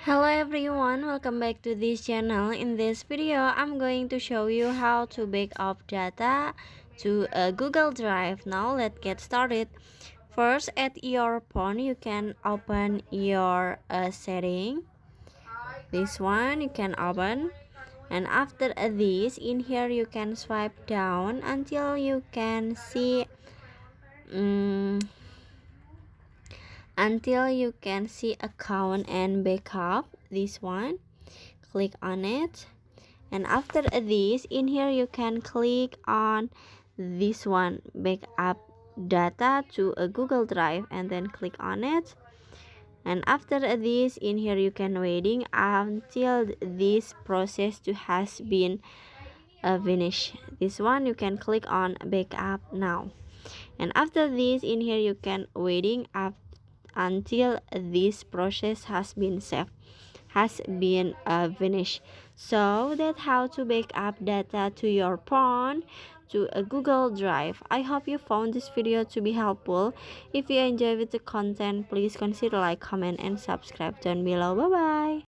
Hello everyone, welcome back to this channel. In this video, I'm going to show you how to back up data to a Google Drive. Now let's get started. First, at your phone, you can open your setting. This one you can open. And after this, in here you can swipe down until you can see account and backup. This one, click on it. And after this, in here you can click on this one, backup data to a Google Drive, and then click on it. And after this, in here you can waiting until this process to has been finished. This one you can click on backup now. And after this, in here you can waiting up until this process has been finished. So that's how to back up data to your phone to a Google Drive. I hope you found this video to be helpful. If you enjoyed the content, please consider like, comment, and subscribe down below. Bye bye.